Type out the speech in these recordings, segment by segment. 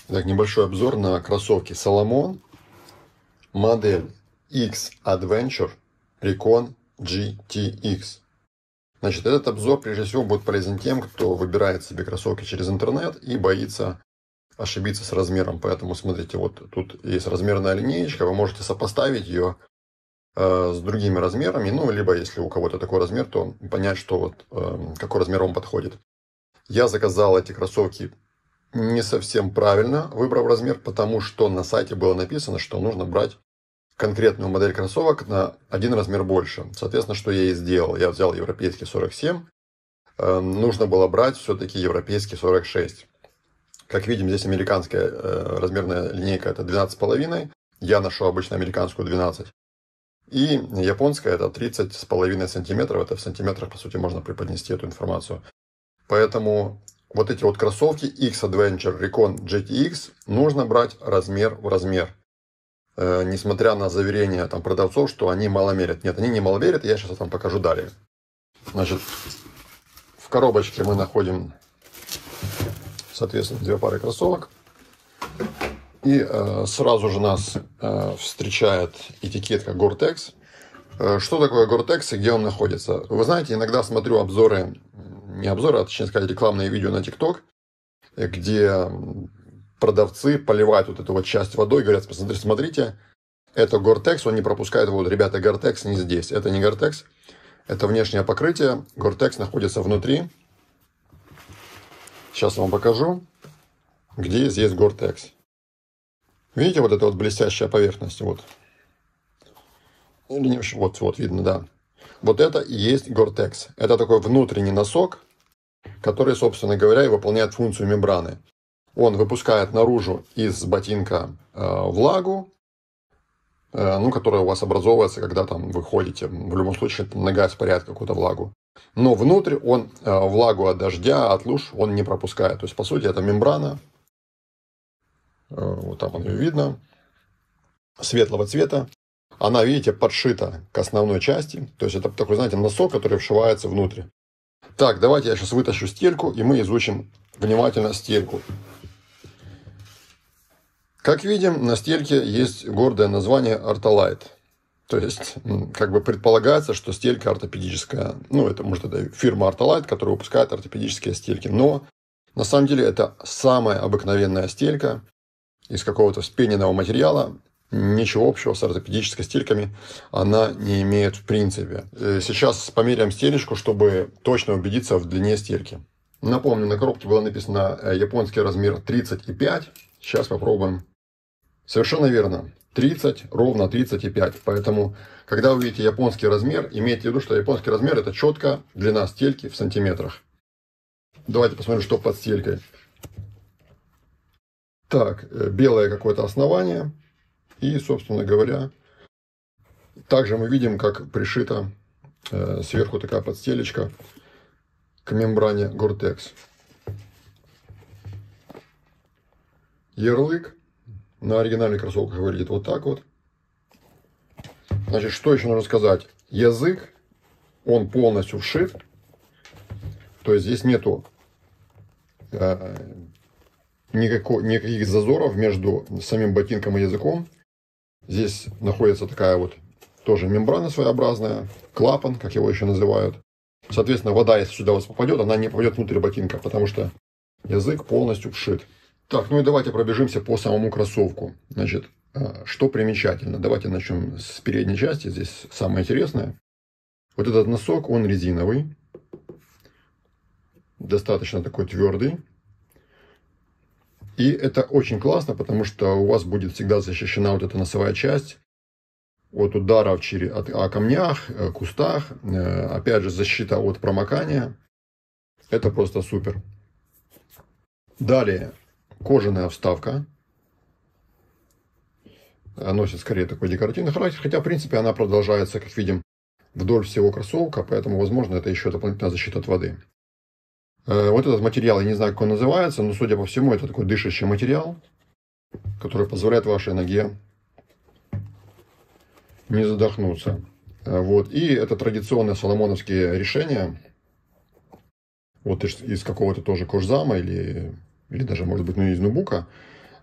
Так, небольшой обзор на кроссовки Salomon, модель X Adventure Recon GTX. Значит, этот обзор прежде всего будет полезен тем, кто выбирает себе кроссовки через интернет и боится ошибиться с размером. Поэтому смотрите, вот тут есть размерная линеечка, вы можете сопоставить ее с другими размерами, ну, либо если у кого-то такой размер, то понять, что вот какой размер вам подходит. Я заказал эти кроссовки не совсем правильно, выбрав размер, потому что на сайте было написано, что нужно брать конкретную модель кроссовок на один размер больше. Соответственно, что я и сделал. Я взял европейский 47, нужно было брать все-таки европейский 46. Как видим, здесь американская размерная линейка это 12,5, я ношу обычно американскую 12. И японская это 30,5 сантиметров, это в сантиметрах, по сути, можно преподнести эту информацию. Поэтому вот эти вот кроссовки X Adventure Recon GTX нужно брать размер в размер. Несмотря на заверения там, продавцов, что они мало мерят. Нет, они не мало мерят, я сейчас вам покажу далее. Значит, в коробочке мы находим, соответственно, две пары кроссовок. И сразу же нас встречает этикетка Gore-Tex. Что такое Gore-Tex и где он находится? Вы знаете, иногда смотрю обзоры, не обзоры, а точнее сказать рекламные видео на TikTok, где продавцы поливают вот эту вот часть водой и говорят, смотрите, это Gore-Tex, он не пропускает воду. Ребята, Gore-Tex не здесь, это не Gore-Tex, это внешнее покрытие. Gore-Tex находится внутри. Сейчас я вам покажу, где здесь Gore-Tex. Видите, вот эта вот блестящая поверхность, вот. Или не, вот видно, да. Вот это и есть Gore-Tex. Это такой внутренний носок, который, собственно говоря, и выполняет функцию мембраны. Он выпускает наружу из ботинка влагу, которая у вас образовывается, когда там вы ходите. В любом случае, нога испаряет какую-то влагу. Но внутрь он влагу от дождя, от луж он не пропускает. То есть, по сути, это мембрана. Вот там ее видно. Светлого цвета. Она, видите, подшита к основной части. То есть, это такой, знаете, носок, который вшивается внутрь. Так, давайте я сейчас вытащу стельку, и мы изучим внимательно стельку. Как видим, на стельке есть гордое название Ortholite. То есть, как бы предполагается, что стелька ортопедическая. Ну, это, может, это фирма Ortholite, которая выпускает ортопедические стельки. Но, на самом деле, это самая обыкновенная стелька из какого-то вспененного материала. Ничего общего с ортопедическими стельками она не имеет в принципе. Сейчас померяем стелечку, чтобы точно убедиться в длине стельки. Напомню, на коробке было написано японский размер 30,5. Сейчас попробуем. Совершенно верно. 30, ровно 30,5. Поэтому, когда вы видите японский размер, имейте в виду, что японский размер это четко длина стельки в сантиметрах. Давайте посмотрим, что под стелькой. Так, белое какое-то основание. И, собственно говоря, также мы видим, как пришита сверху такая подстелечка к мембране Gore-Tex. Ярлык на оригинальных кроссовках выглядит вот так вот. Значит, что еще нужно сказать? Язык, он полностью вшит. То есть, здесь нету никаких зазоров между самим ботинком и языком. Здесь находится такая вот тоже мембрана своеобразная, клапан, как его еще называют. Соответственно, вода, если сюда у вас попадет, она не попадет внутрь ботинка, потому что язык полностью вшит. Так, ну и давайте пробежимся по самому кроссовку. Значит, что примечательно? Давайте начнем с передней части, здесь самое интересное. Вот этот носок, он резиновый, достаточно такой твердый. И это очень классно, потому что у вас будет всегда защищена вот эта носовая часть от ударов о камнях, кустах. Опять же, защита от промокания. Это просто супер. Далее, кожаная вставка. Носит скорее такой декоративный характер. Хотя, в принципе, она продолжается, как видим, вдоль всего кроссовка. Поэтому, возможно, это еще дополнительная защита от воды. Вот этот материал, я не знаю, как он называется, но, судя по всему, это такой дышащий материал, который позволяет вашей ноге не задохнуться. Вот. И это традиционные соломоновские решения. Вот из какого-то тоже кожзама или даже, может быть, из нубука.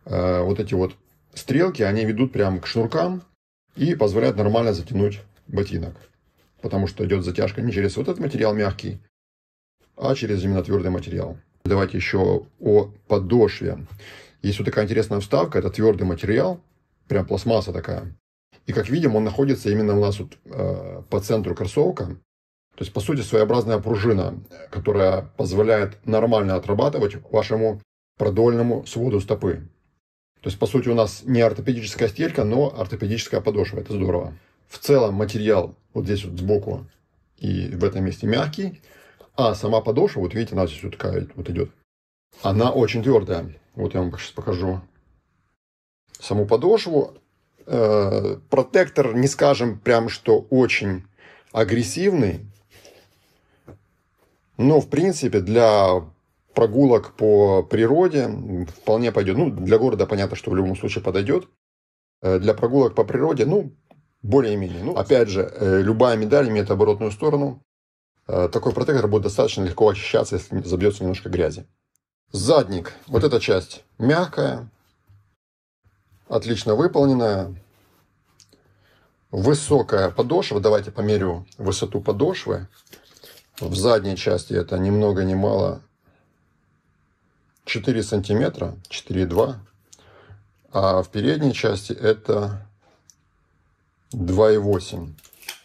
вот эти вот стрелки, они ведут прямо к шнуркам и позволяют нормально затянуть ботинок. Потому что идет затяжка не через вот этот материал мягкий, а через именно твердый материал. Давайте еще о подошве. Есть вот такая интересная вставка, это твердый материал, прям пластмасса такая. И как видим, он находится именно у нас вот, по центру кроссовка. То есть, по сути, своеобразная пружина, которая позволяет нормально отрабатывать вашему продольному своду стопы. То есть, по сути, у нас не ортопедическая стелька, но ортопедическая подошва. Это здорово. В целом материал вот здесь вот сбоку и в этом месте мягкий. А сама подошва, вот видите, она здесь вот такая вот идет. Она очень твердая. Вот я вам сейчас покажу саму подошву. Протектор, не скажем прям, что очень агрессивный. Но, в принципе, для прогулок по природе вполне пойдет. Ну, для города понятно, что в любом случае подойдет. Для прогулок по природе, ну, более-менее. Ну, опять же, любая медаль имеет оборотную сторону. Такой протектор будет достаточно легко очищаться, если забьется немножко грязи. Задник. Вот эта часть мягкая, отлично выполненная. Высокая подошва. Давайте померю высоту подошвы. В задней части это ни много ни мало 4 сантиметра, 4,2. А в передней части это 2,8.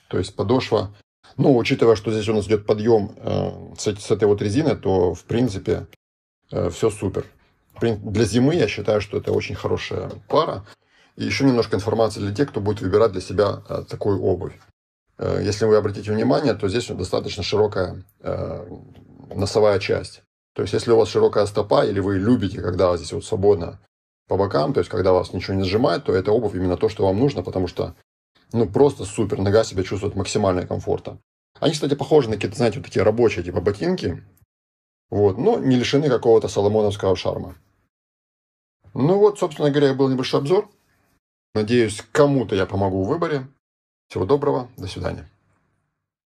То есть подошва, ну, учитывая, что здесь у нас идет подъем с этой вот резины, то, в принципе, все супер. Для зимы я считаю, что это очень хорошая пара. И еще немножко информации для тех, кто будет выбирать для себя такую обувь. Если вы обратите внимание, то здесь достаточно широкая носовая часть. То есть, если у вас широкая стопа, или вы любите, когда здесь вот свободно по бокам, то есть, когда вас ничего не сжимает, то эта обувь именно то, что вам нужно, потому что, ну, просто супер, нога себя чувствует максимально комфортно. Они, кстати, похожи на какие-то, знаете, вот такие рабочие, типа ботинки, вот, но не лишены какого-то соломоновского шарма. Ну вот, собственно говоря, был небольшой обзор. Надеюсь, кому-то я помогу в выборе. Всего доброго, до свидания.